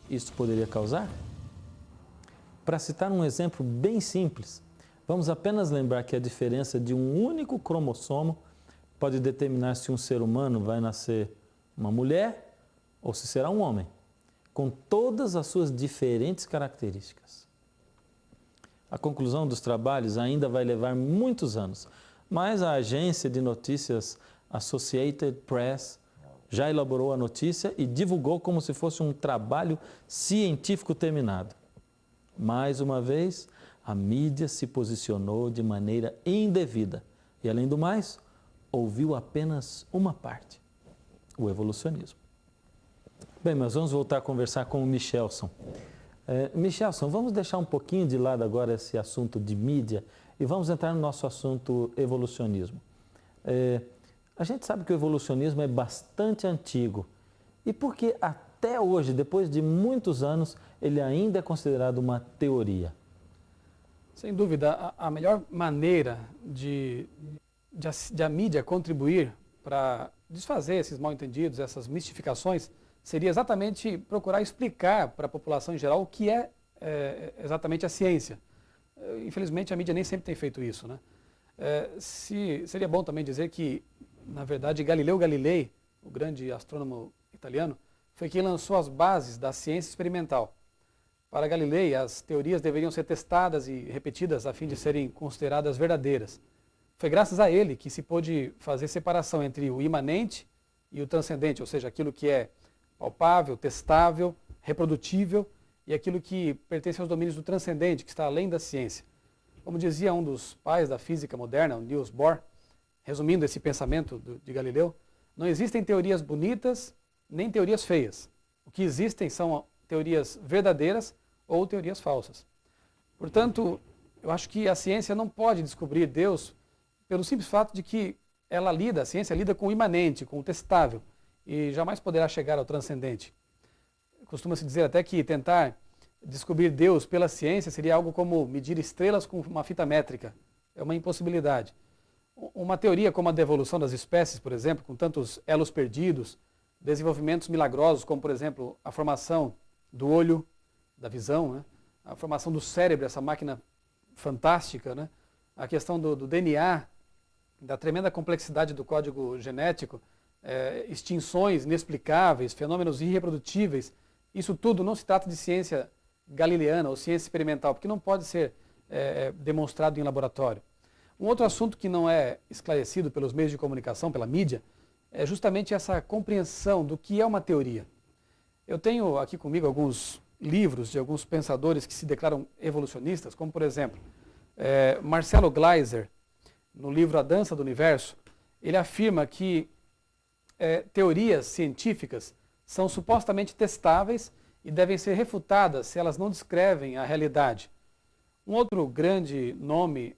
isso poderia causar? Para citar um exemplo bem simples, vamos apenas lembrar que a diferença de um único cromossomo pode determinar se um ser humano vai nascer uma mulher ou se será um homem, com todas as suas diferentes características. A conclusão dos trabalhos ainda vai levar muitos anos, mas a agência de notícias Associated Press já elaborou a notícia e divulgou como se fosse um trabalho científico terminado. Mais uma vez, a mídia se posicionou de maneira indevida e, além do mais, ouviu apenas uma parte, o evolucionismo. Bem, mas vamos voltar a conversar com o Michelson. Michelson, vamos deixar um pouquinho de lado agora esse assunto de mídia e vamos entrar no nosso assunto evolucionismo. A gente sabe que o evolucionismo é bastante antigo e por que até hoje, depois de muitos anos, ele ainda é considerado uma teoria? Sem dúvida, a melhor maneira de a mídia contribuir para desfazer esses mal-entendidos, essas mistificações, seria exatamente procurar explicar para a população em geral o que é exatamente a ciência. Infelizmente, a mídia nem sempre tem feito isso, né? Seria bom também dizer que, na verdade, Galileu Galilei, o grande astrônomo italiano, foi quem lançou as bases da ciência experimental. Para Galilei, as teorias deveriam ser testadas e repetidas a fim de serem consideradas verdadeiras. Foi graças a ele que se pôde fazer separação entre o imanente e o transcendente, ou seja, aquilo que é palpável, testável, reprodutível e aquilo que pertence aos domínios do transcendente, que está além da ciência. Como dizia um dos pais da física moderna, o Niels Bohr, resumindo esse pensamento de Galileu, não existem teorias bonitas nem teorias feias. O que existem são teorias verdadeiras ou teorias falsas. Portanto, eu acho que a ciência não pode descobrir Deus pelo simples fato de que a ciência lida com o imanente, com o testável, e jamais poderá chegar ao transcendente. Costuma-se dizer até que tentar descobrir Deus pela ciência seria algo como medir estrelas com uma fita métrica. É uma impossibilidade. Uma teoria como a da evolução das espécies, por exemplo, com tantos elos perdidos, desenvolvimentos milagrosos, como, por exemplo, a formação do olho, da visão, né? A formação do cérebro, essa máquina fantástica, né? A questão do DNA, da tremenda complexidade do código genético, extinções inexplicáveis, fenômenos irreprodutíveis, isso tudo não se trata de ciência galileana ou ciência experimental, porque não pode ser demonstrado em laboratório. Um outro assunto que não é esclarecido pelos meios de comunicação, pela mídia, é justamente essa compreensão do que é uma teoria. Eu tenho aqui comigo alguns livros de alguns pensadores que se declaram evolucionistas, como por exemplo, Marcelo Gleiser, no livro A Dança do Universo, ele afirma que teorias científicas são supostamente testáveis e devem ser refutadas se elas não descrevem a realidade. Um outro grande nome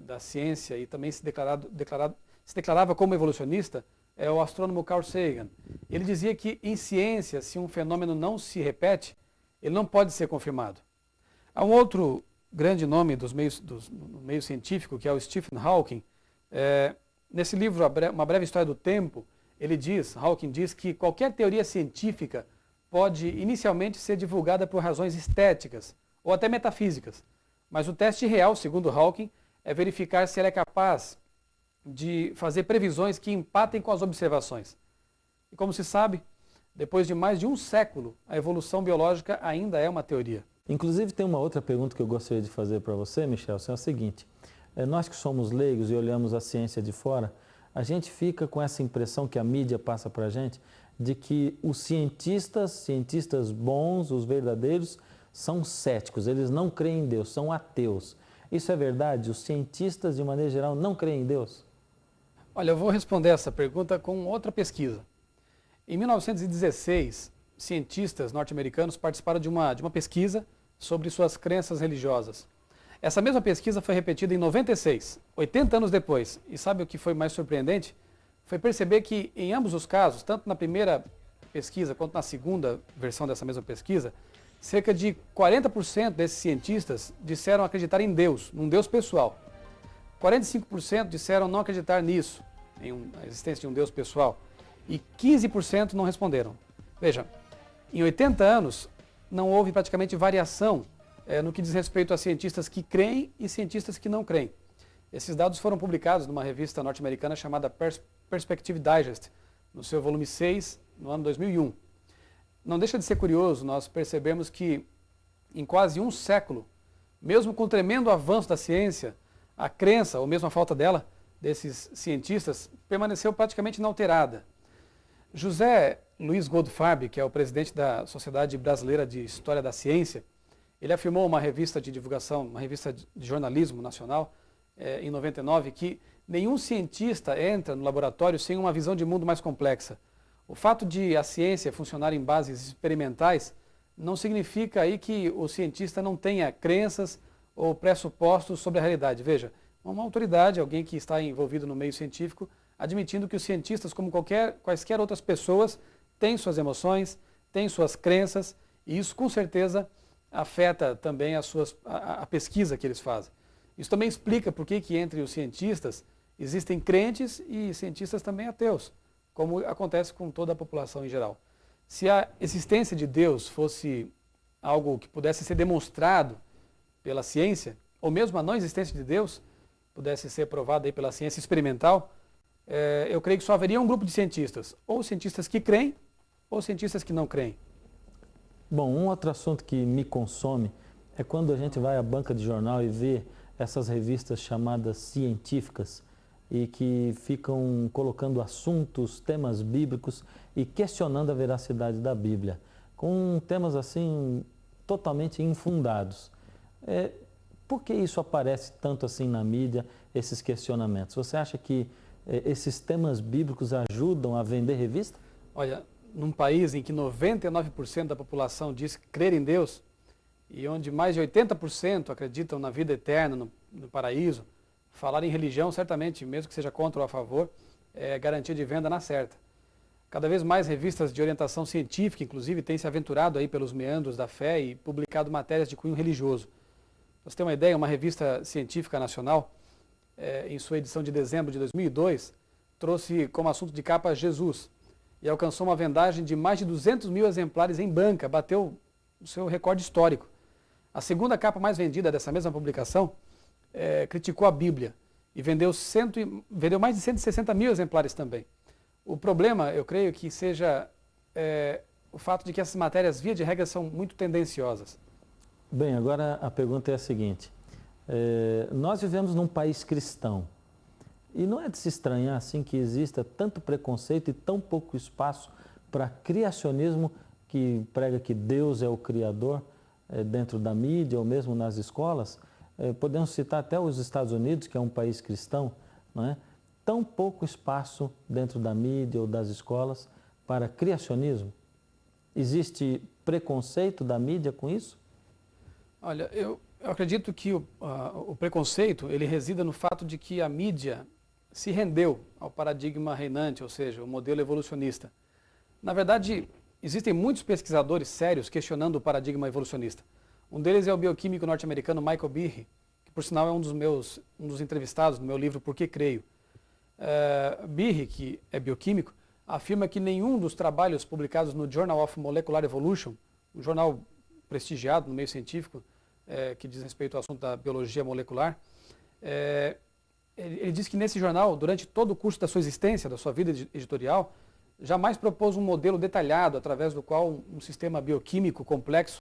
da ciência e também se declarava como evolucionista é o astrônomo Carl Sagan. Ele dizia que em ciência, se um fenômeno não se repete, ele não pode ser confirmado. Há um outro grande nome do meio científico, que é o Stephen Hawking. Nesse livro, Uma Breve História do Tempo, Hawking diz que qualquer teoria científica pode inicialmente ser divulgada por razões estéticas ou até metafísicas, mas o teste real, segundo Hawking, é verificar se ela é capaz de fazer previsões que empatem com as observações. E como se sabe, depois de mais de um século, a evolução biológica ainda é uma teoria. Inclusive, tem uma outra pergunta que eu gostaria de fazer para você, Michel, é o seguinte: nós que somos leigos e olhamos a ciência de fora, a gente fica com essa impressão que a mídia passa para a gente de que os cientistas bons, os verdadeiros, são céticos, eles não creem em Deus, são ateus. Isso é verdade? Os cientistas, de maneira geral, não creem em Deus? Olha, eu vou responder essa pergunta com outra pesquisa. Em 1916, cientistas norte-americanos participaram de uma pesquisa sobre suas crenças religiosas. Essa mesma pesquisa foi repetida em 96, 80 anos depois. E sabe o que foi mais surpreendente? Foi perceber que em ambos os casos, tanto na primeira pesquisa quanto na segunda versão dessa mesma pesquisa, cerca de 40% desses cientistas disseram acreditar em Deus, num Deus pessoal. 45% disseram não acreditar nisso, a existência de um Deus pessoal. E 15% não responderam. Veja, Em 80 anos, não houve praticamente variação no que diz respeito a cientistas que creem e cientistas que não creem. Esses dados foram publicados numa revista norte-americana chamada Perspective Digest, no seu volume 6, no ano 2001. Não deixa de ser curioso nós percebemos que, em quase um século, mesmo com o tremendo avanço da ciência, a crença, ou mesmo a falta dela, desses cientistas, permaneceu praticamente inalterada. José Luiz Goldfarb, que é o presidente da Sociedade Brasileira de História da Ciência, ele afirmou uma revista de divulgação, uma revista de jornalismo nacional, em 99, que nenhum cientista entra no laboratório sem uma visão de mundo mais complexa. O fato de a ciência funcionar em bases experimentais não significa aí que o cientista não tenha crenças ou pressupostos sobre a realidade. Veja, uma autoridade, alguém que está envolvido no meio científico, admitindo que os cientistas, como quaisquer outras pessoas, têm suas emoções, têm suas crenças, e isso com certeza afeta também a pesquisa que eles fazem. Isso também explica por que entre os cientistas existem crentes e cientistas também ateus, como acontece com toda a população em geral. Se a existência de Deus fosse algo que pudesse ser demonstrado pela ciência, ou mesmo a não existência de Deus pudesse ser provada aí pela ciência experimental, eu creio que só haveria um grupo de cientistas, ou cientistas que creem, ou cientistas que não creem. Bom, um outro assunto que me consome é quando a gente vai à banca de jornal e vê essas revistas chamadas científicas e que ficam colocando assuntos, temas bíblicos e questionando a veracidade da Bíblia, com temas assim totalmente infundados. Por que isso aparece tanto assim na mídia, esses questionamentos? Você acha que esses temas bíblicos ajudam a vender revista? Olha, num país em que 99% da população diz crer em Deus e onde mais de 80% acreditam na vida eterna, no paraíso, falar em religião, certamente, mesmo que seja contra ou a favor, é garantia de venda na certa. Cada vez mais revistas de orientação científica, inclusive, têm se aventurado aí pelos meandros da fé e publicado matérias de cunho religioso. Para você ter uma ideia, uma revista científica nacional, em sua edição de dezembro de 2002, trouxe como assunto de capa Jesus e alcançou uma vendagem de mais de 200 mil exemplares em banca, bateu o seu recorde histórico. A segunda capa mais vendida dessa mesma publicação criticou a Bíblia e vendeu mais de 160 mil exemplares também. O problema, eu creio, que seja o fato de que essas matérias, via de regra, são muito tendenciosas. Bem, agora a pergunta é a seguinte. Nós vivemos num país cristão e não é de se estranhar assim que exista tanto preconceito e tão pouco espaço para criacionismo que prega que Deus é o Criador dentro da mídia ou mesmo nas escolas. Podemos citar até os Estados Unidos, que é um país cristão, não é? Tão pouco espaço dentro da mídia ou das escolas para criacionismo. Existe preconceito da mídia com isso? Olha, eu acredito que o preconceito ele resida no fato de que a mídia se rendeu ao paradigma reinante, ou seja, o modelo evolucionista. Na verdade, existem muitos pesquisadores sérios questionando o paradigma evolucionista. Um deles é o bioquímico norte-americano Michael Behe, que por sinal é um dos entrevistados no meu livro Por que Creio. Behe, que é bioquímico, afirma que nenhum dos trabalhos publicados no Journal of Molecular Evolution, um jornal prestigiado no meio científico, que diz respeito ao assunto da biologia molecular, ele diz que nesse jornal, durante todo o curso da sua existência, da sua vida editorial, jamais propôs um modelo detalhado através do qual um sistema bioquímico complexo